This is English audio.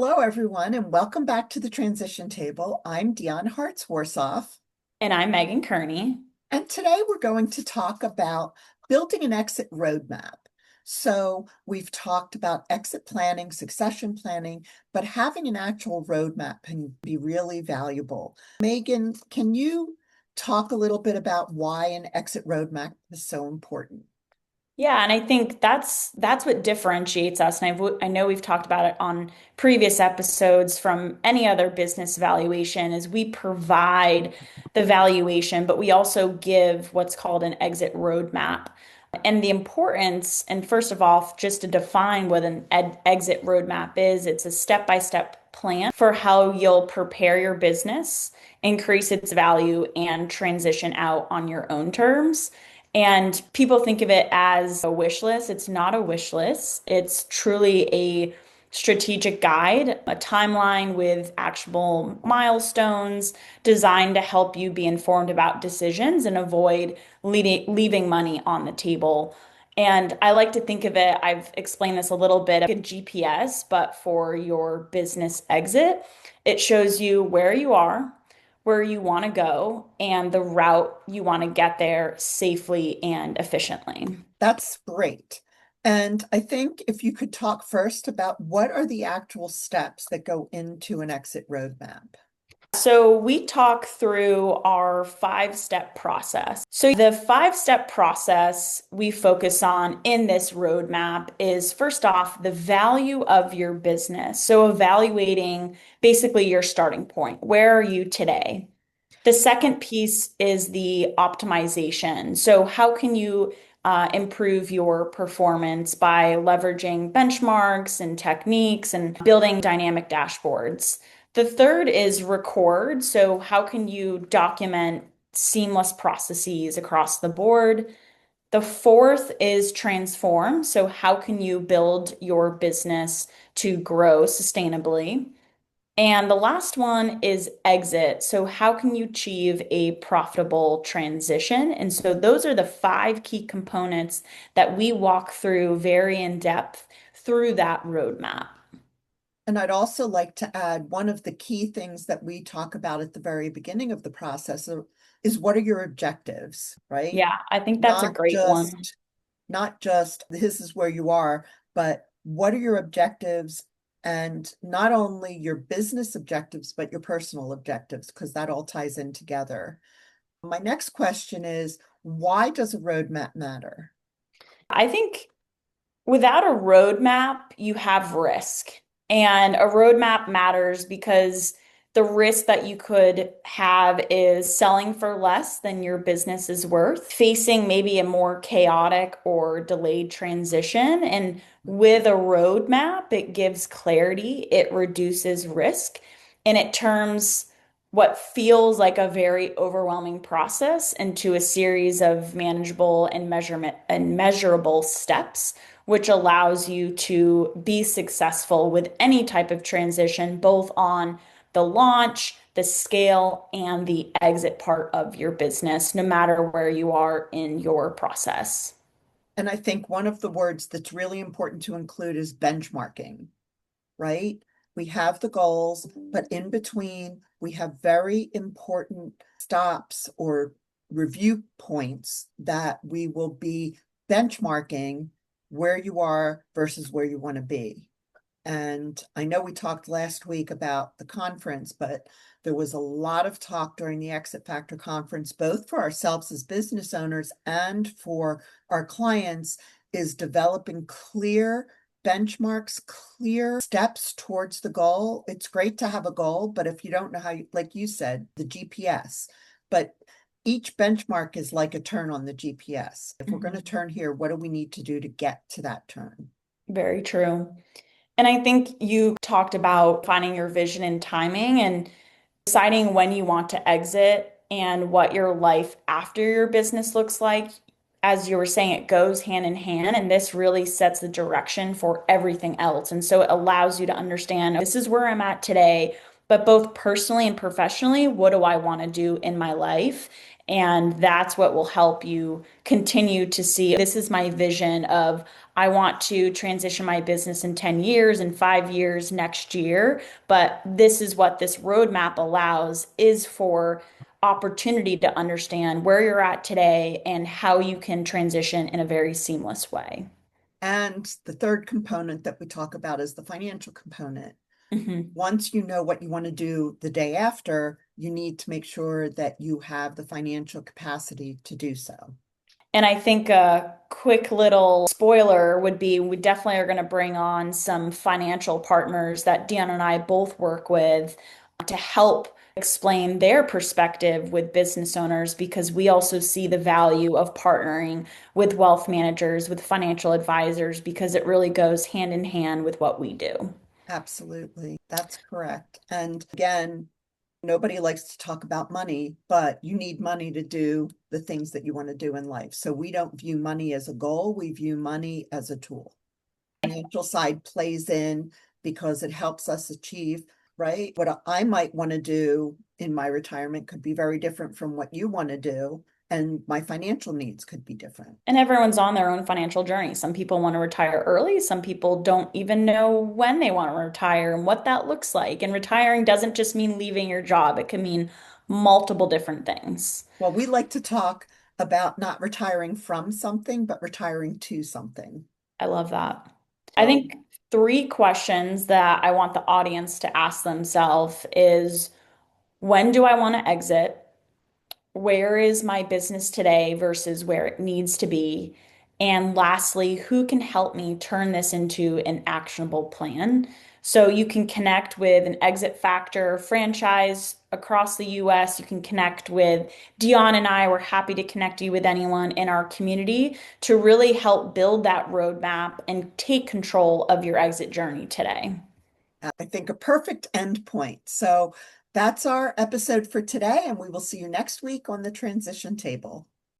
Hello, everyone, and welcome back to the Transition Table. I'm Diane.Warsoff, And I'm Megan Kearney. and today we're going to talk about building an exit roadmap. So we've talked about exit planning, succession planning, but having an actual roadmap can be really valuable. Megan, can you talk a little bit about why an exit roadmap is so important? Yeah, and I think that's what differentiates us. And I know we've talked about it on previous episodes from any other business valuation is we provide the valuation, but we also give what's called an exit roadmap. And the importance, and first of all, just to define what an exit roadmap is, it's a step-by-step plan for how you'll prepare your business, increase its value, and transition out on your own terms. And people think of it as a wish list. It's not a wish list. It's truly a strategic guide, a timeline with actionable milestones designed to help you be informed about decisions and avoid leaving money on the table. And I like to think of it, I've explained this a little bit, like a GPS, but for your business exit. It shows you where you are, where you want to go, and the route you want to get there safely and efficiently. That's great. And I think if you could talk first about what are the actual steps that go into an exit roadmap? So, we talk through our 5 step process. So, the 5 step process we focus on in this roadmap is first off, the value of your business. So, evaluating basically your starting point. Where are you today? The second piece is the optimization. So, how can you improve your performance by leveraging benchmarks and techniques and building dynamic dashboards? The third is record. So, how can you document seamless processes across the board? The fourth is transform. So, how can you build your business to grow sustainably? And the last one is exit. So, how can you achieve a profitable transition? And so, those are the 5 key components that we walk through very in depth through that roadmap. And I'd also like to add one of the key things that we talk about at the very beginning of the process is what are your objectives, right? Yeah, I think that's a Not great one. just not just this is where you are, but what are your objectives and not only your business objectives, but your personal objectives, because that all ties in together. My next question is, why does a roadmap matter? I think without a roadmap, you have risk. And a roadmap matters because the risk that you could have is selling for less than your business is worth, facing maybe a more chaotic or delayed transition. And with a roadmap, it gives clarity, it reduces risk, and it turns what feels like a very overwhelming process into a series of manageable and measurable steps, which allows you to be successful with any type of transition, both on the launch, the scale, and the exit part of your business, no matter where you are in your process. And I think one of the words that's really important to include is benchmarking, right? We have the goals, but in between, we have very important stops or review points that we will be benchmarking where you are versus where you want to be. And I know we talked last week about the conference, but there was a lot of talk during the Exit Factor conference, both for ourselves as business owners and for our clients, is developing clear benchmarks, clear steps towards the goal. It's great to have a goal, but if you don't know how you, like you said, the GPS, but each benchmark is like a turn on the GPS. If we're going to Mhm. turn here, what do we need to do to get to that turn? Very true. And I think you talked about finding your vision and timing and deciding when you want to exit and what your life after your business looks like. As you were saying, it goes hand in hand, and this really sets the direction for everything else. And so it allows you to understand this is where I'm at today, but both personally and professionally, what do I want to do in my life? And that's what will help you continue to see this is my vision of I want to transition my business in 10 years and 5 years next year. But this is what this roadmap allows is for opportunity to understand where you're at today and how you can transition in a very seamless way. And the third component that we talk about is the financial component. Mhm. Once you know what you want to do the day after, you need to make sure that you have the financial capacity to do so. And I think a quick little spoiler would be we definitely are going to bring on some financial partners that Dion and I both work with to help explain their perspective with business owners because we also see the value of partnering with wealth managers, with financial advisors, because it really goes hand in hand with what we do. Absolutely. That's correct. And again, nobody likes to talk about money, but you need money to do the things that you want to do in life. So we don't view money as a goal, we view money as a tool. Financial side plays in because it helps us achieve, right? What I might want to do in my retirement could be very different from what you want to do, and my financial needs could be different. And everyone's on their own financial journey. Some people want to retire early. Some people don't even know when they want to retire and what that looks like. And retiring doesn't just mean leaving your job, it can mean multiple different things. Well, we like to talk about not retiring from something, but retiring to something. I love that. I So, think three questions that I want the audience to ask themselves is when do I want to exit? Where is my business today versus where it needs to be? And lastly, who can help me turn this into an actionable plan? So you can connect with an Exit Factor franchise across the US. You can connect with Dion and I. We're happy to connect you with anyone in our community to really help build that roadmap and take control of your exit journey today. I think a perfect end point. So, that's our episode for today, and we will see you next week on the transition table.